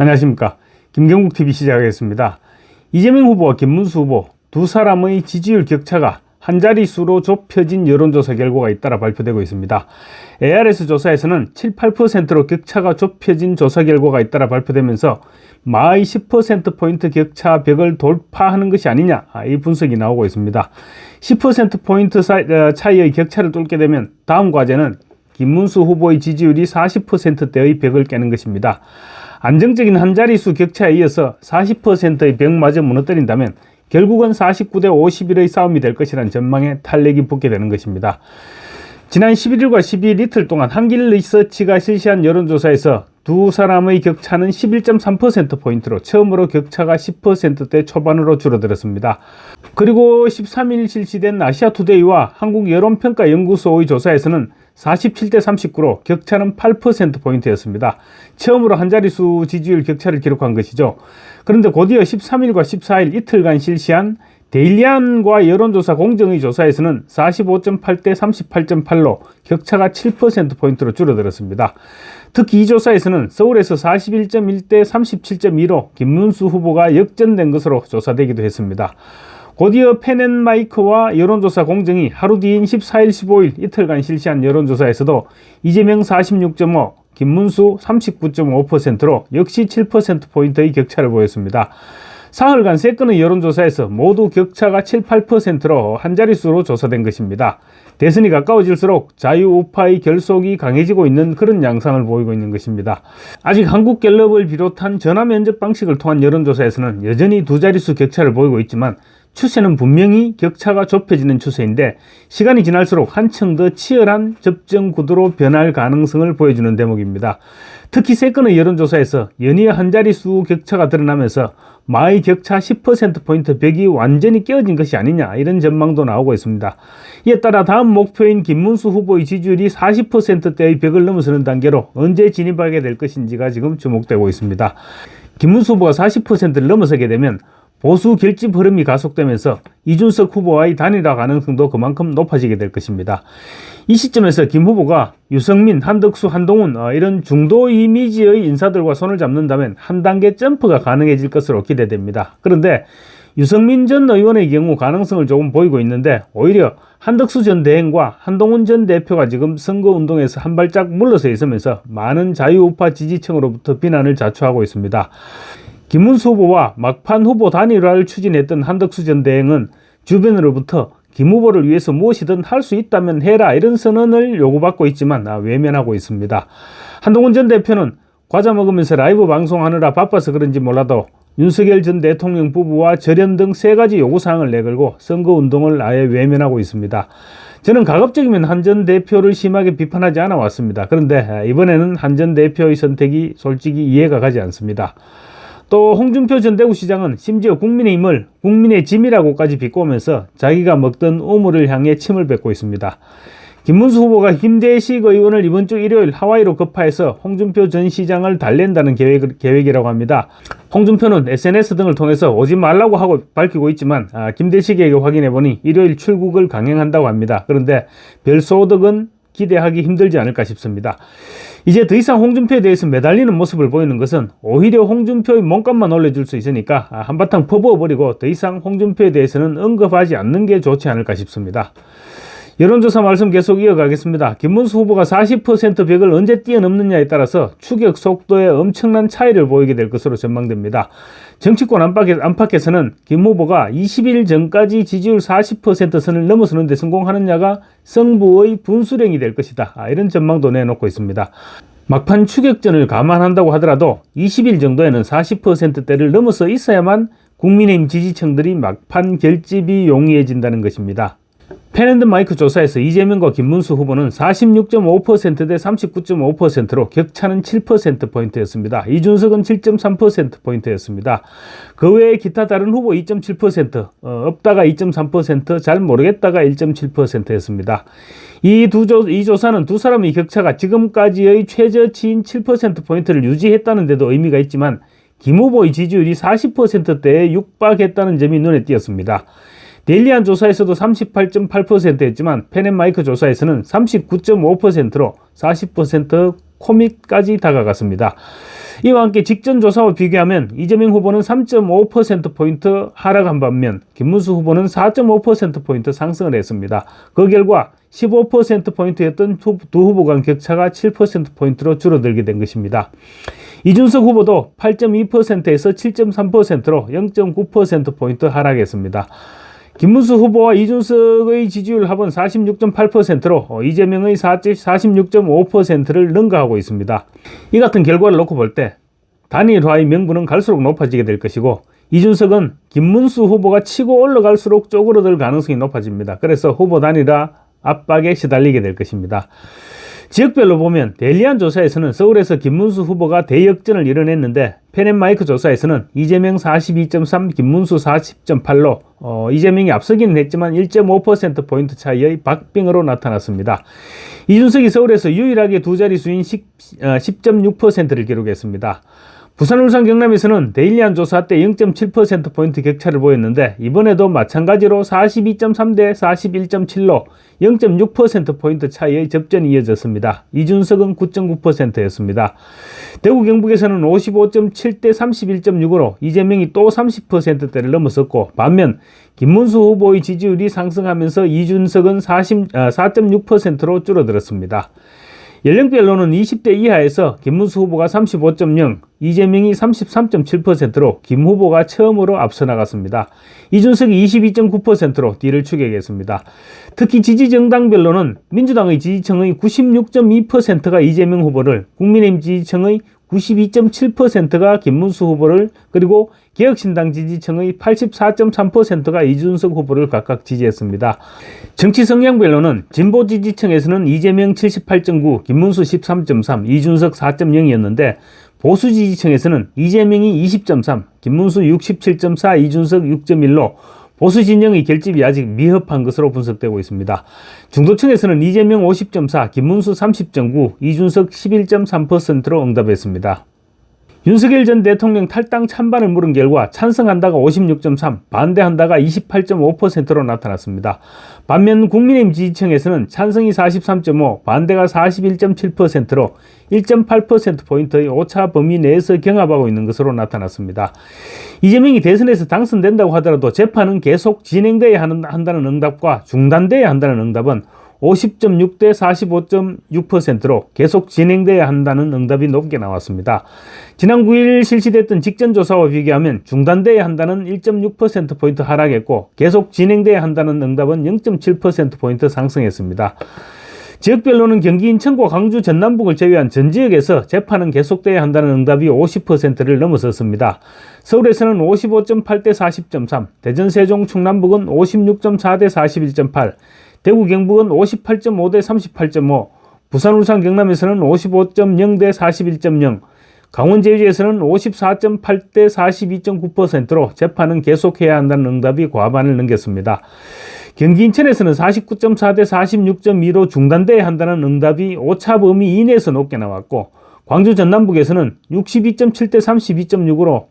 안녕하십니까. 김경국TV 시작하겠습니다. 이재명 후보와 김문수 후보 두 사람의 지지율 격차가 한 자릿수로 좁혀진 여론조사 결과가 잇따라 발표되고 있습니다. ARS 조사에서는 7, 8%로 격차가 좁혀진 조사 결과가 잇따라 발표되면서 마의 10%포인트 격차 벽을 돌파하는 것이 아니냐, 이 분석이 나오고 있습니다. 10%포인트 차이의 격차를 뚫게 되면 다음 과제는 김문수 후보의 지지율이 40%대의 벽을 깨는 것입니다. 안정적인 한 자릿수 격차에 이어서 40%의 벽마저 무너뜨린다면 결국은 49대 51의 싸움이 될 것이라는 전망에 탄력이 붙게 되는 것입니다. 지난 11일과 12일 이틀 동안 한길리서치가 실시한 여론조사에서 두 사람의 격차는 11.3%포인트로 처음으로 격차가 10%대 초반으로 줄어들었습니다. 그리고 13일 실시된 아시아투데이와 한국여론평가연구소의 조사에서는 47대 39로 격차는 8%포인트였습니다. 처음으로 한 자릿수 지지율 격차를 기록한 것이죠. 그런데 곧이어 13일과 14일 이틀간 실시한 데일리안과 여론조사 공정의 조사에서는 45.8대 38.8로 격차가 7%포인트로 줄어들었습니다. 특히 이 조사에서는 서울에서 41.1대 37.2로 김문수 후보가 역전된 것으로 조사되기도 했습니다. 곧이어 펜앤마이크와 여론조사 공정이 하루 뒤인 14일, 15일 이틀간 실시한 여론조사에서도 이재명 46.5, 김문수 39.5%로 역시 7%포인트의 격차를 보였습니다. 사흘간 세 건의 여론조사에서 모두 격차가 7, 8%로 한 자릿수로 조사된 것입니다. 대선이 가까워질수록 자유우파의 결속이 강해지고 있는 그런 양상을 보이고 있는 것입니다. 아직 한국갤럽을 비롯한 전화 면접 방식을 통한 여론조사에서는 여전히 두 자릿수 격차를 보이고 있지만 추세는 분명히 격차가 좁혀지는 추세인데 시간이 지날수록 한층 더 치열한 접전 구도로 변할 가능성을 보여주는 대목입니다. 특히 세 건의 여론조사에서 연이어 한 자릿수 격차가 드러나면서 마의 격차 10%포인트 벽이 완전히 깨어진 것이 아니냐, 이런 전망도 나오고 있습니다. 이에 따라 다음 목표인 김문수 후보의 지지율이 40%대의 벽을 넘어서는 단계로 언제 진입하게 될 것인지가 지금 주목되고 있습니다. 김문수 후보가 40%를 넘어서게 되면 보수 결집 흐름이 가속되면서 이준석 후보와의 단일화 가능성도 그만큼 높아지게 될 것입니다. 이 시점에서 김 후보가 유승민, 한덕수, 한동훈 이런 중도 이미지의 인사들과 손을 잡는다면 한 단계 점프가 가능해질 것으로 기대됩니다. 그런데 유승민 전 의원의 경우 가능성을 조금 보이고 있는데 오히려 한덕수 전 대행과 한동훈 전 대표가 지금 선거운동에서 한 발짝 물러서 있으면서 많은 자유우파 지지층으로부터 비난을 자초하고 있습니다. 김문수 후보와 막판 후보 단일화를 추진했던 한덕수 전 대행은 주변으로부터 김 후보를 위해서 무엇이든 할 수 있다면 해라, 이런 선언을 요구받고 있지만 외면하고 있습니다. 한동훈 전 대표는 과자 먹으면서 라이브 방송하느라 바빠서 그런지 몰라도 윤석열 전 대통령 부부와 절연 등 세 가지 요구사항을 내걸고 선거운동을 아예 외면하고 있습니다. 저는 가급적이면 한 전 대표를 심하게 비판하지 않아 왔습니다. 그런데 이번에는 한 전 대표의 선택이 솔직히 이해가 가지 않습니다. 또 홍준표 전 대구시장은 심지어 국민의힘을 국민의 짐이라고까지 비꼬면서 자기가 먹던 우물을 향해 침을 뱉고 있습니다. 김문수 후보가 김대식 의원을 이번 주 일요일 하와이로 급파해서 홍준표 전 시장을 달랜다는 계획이라고 합니다. 홍준표는 SNS 등을 통해서 오지 말라고 하고 밝히고 있지만 김대식에게 확인해보니 일요일 출국을 강행한다고 합니다. 그런데 별 소득은 기대하기 힘들지 않을까 싶습니다. 이제 더 이상 홍준표에 대해서 매달리는 모습을 보이는 것은 오히려 홍준표의 몸값만 올려줄 수 있으니까 한바탕 퍼부어버리고 더 이상 홍준표에 대해서는 언급하지 않는 게 좋지 않을까 싶습니다. 여론조사 말씀 계속 이어가겠습니다. 김문수 후보가 40% 벽을 언제 뛰어넘느냐에 따라서 추격 속도에 엄청난 차이를 보이게 될 것으로 전망됩니다. 정치권 안팎에서는 김 후보가 20일 전까지 지지율 40% 선을 넘어서는 데 성공하느냐가 승부의 분수령이 될 것이다, 이런 전망도 내놓고 있습니다. 막판 추격전을 감안한다고 하더라도 20일 정도에는 40%대를 넘어서 있어야만 국민의힘 지지층들이 막판 결집이 용이해진다는 것입니다. 펜앤마이크 조사에서 이재명과 김문수 후보는 46.5% 대 39.5%로 격차는 7%포인트였습니다. 이준석은 7.3%포인트였습니다. 그 외에 기타 다른 후보 2.7%, 없다가 2.3%, 잘 모르겠다가 1.7%였습니다. 이 조사는 두 사람의 격차가 지금까지의 최저치인 7%포인트를 유지했다는 데도 의미가 있지만 김 후보의 지지율이 40%대에 육박했다는 점이 눈에 띄었습니다. 데일리안 조사에서도 38.8%였지만 펜앤마이크 조사에서는 39.5%로 40% 코믹까지 다가갔습니다. 이와 함께 직전 조사와 비교하면 이재명 후보는 3.5%포인트 하락한 반면 김문수 후보는 4.5%포인트 상승을 했습니다. 그 결과 15%포인트였던 두 후보 간 격차가 7%포인트로 줄어들게 된 것입니다. 이준석 후보도 8.2%에서 7.3%로 0.9%포인트 하락했습니다. 김문수 후보와 이준석의 지지율 합은 46.8%로 이재명의 46.5%를 능가하고 있습니다. 이 같은 결과를 놓고 볼 때 단일화의 명분은 갈수록 높아지게 될 것이고 이준석은 김문수 후보가 치고 올라갈수록 쪼그라들 가능성이 높아집니다. 그래서 후보 단일화 압박에 시달리게 될 것입니다. 지역별로 보면 데일리안 조사에서는 서울에서 김문수 후보가 대역전을 이뤄냈는데 펜앤마이크 조사에서는 이재명 42.3, 김문수 40.8로 이재명이 앞서기는 했지만 1.5%포인트 차이의 박빙으로 나타났습니다. 이준석이 서울에서 유일하게 두 자릿수인 10.6%를 기록했습니다. 부산, 울산, 경남에서는 데일리안 조사 때 0.7%포인트 격차를 보였는데 이번에도 마찬가지로 42.3 대 41.7로 0.6%포인트 차이의 접전이 이어졌습니다. 이준석은 9.9%였습니다. 대구, 경북에서는 55.7 대 31.6으로 이재명이 또 30%대를 넘어섰고 반면 김문수 후보의 지지율이 상승하면서 이준석은 4.6%로 줄어들었습니다. 연령별로는 20대 이하에서 김문수 후보가 35.0, 이재명이 33.7%로 김 후보가 처음으로 앞서 나갔습니다. 이준석이 22.9%로 뒤를 추격했습니다. 특히 지지정당별로는 민주당의 지지층의 96.2%가 이재명 후보를, 국민의힘 지지층의 92.7%가 김문수 후보를, 그리고 개혁신당 지지층의 84.3%가 이준석 후보를 각각 지지했습니다. 정치 성향별로는 진보 지지층에서는 이재명 78.9, 김문수 13.3, 이준석 4.0이었는데 보수 지지층에서는 이재명이 20.3, 김문수 67.4, 이준석 6.1로 보수 진영의 결집이 아직 미흡한 것으로 분석되고 있습니다. 중도층에서는 이재명 50.4, 김문수 30.9, 이준석 11.3%로 응답했습니다. 윤석열 전 대통령 탈당 찬반을 물은 결과 찬성한다가 56.3, 반대한다가 28.5%로 나타났습니다. 반면 국민의힘 지지층에서는 찬성이 43.5, 반대가 41.7%로 1.8%포인트의 오차 범위 내에서 경합하고 있는 것으로 나타났습니다. 이재명이 대선에서 당선된다고 하더라도 재판은 계속 진행돼야 한다는 응답과 중단돼야 한다는 응답은 50.6 대 45.6%로 계속 진행돼야 한다는 응답이 높게 나왔습니다. 지난 9일 실시됐던 직전 조사와 비교하면 중단돼야 한다는 1.6%포인트 하락했고 계속 진행돼야 한다는 응답은 0.7%포인트 상승했습니다. 지역별로는 경기 인천과 광주 전남북을 제외한 전 지역에서 재판은 계속돼야 한다는 응답이 50%를 넘어섰습니다. 서울에서는 55.8 대 40.3, 대전 세종 충남북은 56.4 대 41.8, 대구 경북은 58.5 대 38.5, 부산 울산 경남에서는 55.0 대 41.0, 강원 제주에서는 54.8 대 42.9%로 재판은 계속해야 한다는 응답이 과반을 넘겼습니다. 경기 인천에서는 49.4 대 46.2로 중단돼야 한다는 응답이 오차 범위 이내에서 높게 나왔고 광주 전남북에서는 62.7 대 32.6으로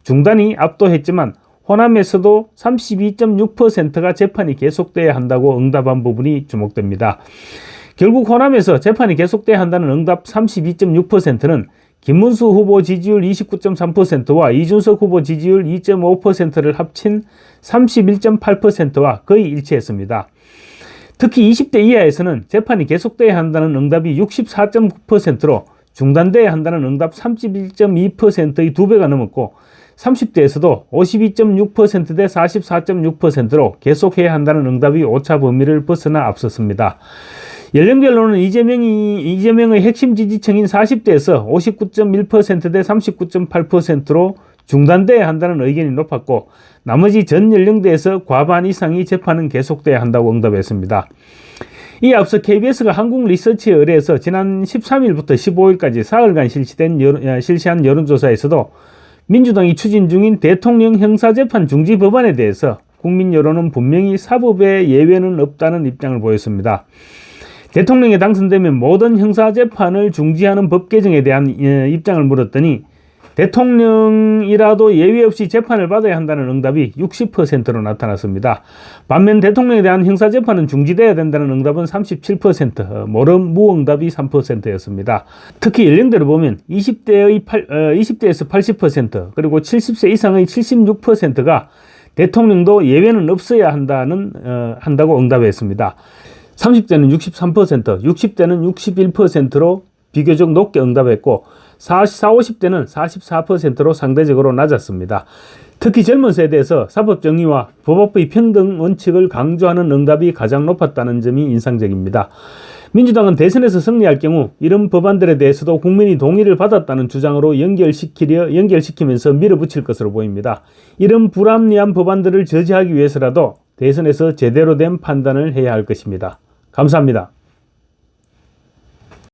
중단이 압도했지만 호남에서도 32.6%가 재판이 계속돼야 한다고 응답한 부분이 주목됩니다. 결국 호남에서 재판이 계속돼야 한다는 응답 32.6%는 김문수 후보 지지율 29.3%와 이준석 후보 지지율 2.5%를 합친 31.8%와 거의 일치했습니다. 특히 20대 이하에서는 재판이 계속돼야 한다는 응답이 64.9%로 중단돼야 한다는 응답 31.2%의 2배가 넘었고 30대에서도 52.6% 대 44.6%로 계속해야 한다는 응답이 오차 범위를 벗어나 앞섰습니다. 연령별로는 이재명의 핵심 지지층인 40대에서 59.1% 대 39.8%로 중단돼야 한다는 의견이 높았고 나머지 전 연령대에서 과반 이상이 재판은 계속돼야 한다고 응답했습니다. 이에 앞서 KBS가 한국리서치에 의뢰해서 지난 13일부터 15일까지 사흘간 실시한 여론조사에서도 민주당이 추진 중인 대통령 형사재판 중지 법안에 대해서 국민 여론은 분명히 사법에 예외는 없다는 입장을 보였습니다. 대통령이 당선되면 모든 형사재판을 중지하는 법 개정에 대한 입장을 물었더니 대통령이라도 예외 없이 재판을 받아야 한다는 응답이 60%로 나타났습니다. 반면 대통령에 대한 형사재판은 중지돼야 된다는 응답은 37%, 모름 무응답이 3%였습니다. 특히 연령대를 보면 20대에서 80%, 그리고 70세 이상의 76%가 대통령도 예외는 없어야 한다고 응답했습니다. 30대는 63%, 60대는 61%로 비교적 높게 응답했고 40, 50대는 44%로 상대적으로 낮았습니다. 특히 젊은 세대에서 사법정의와 법업의 평등 원칙을 강조하는 응답이 가장 높았다는 점이 인상적입니다. 민주당은 대선에서 승리할 경우 이런 법안들에 대해서도 국민이 동의를 받았다는 주장으로 연결시키면서 밀어붙일 것으로 보입니다. 이런 불합리한 법안들을 저지하기 위해서라도 대선에서 제대로 된 판단을 해야 할 것입니다. 감사합니다.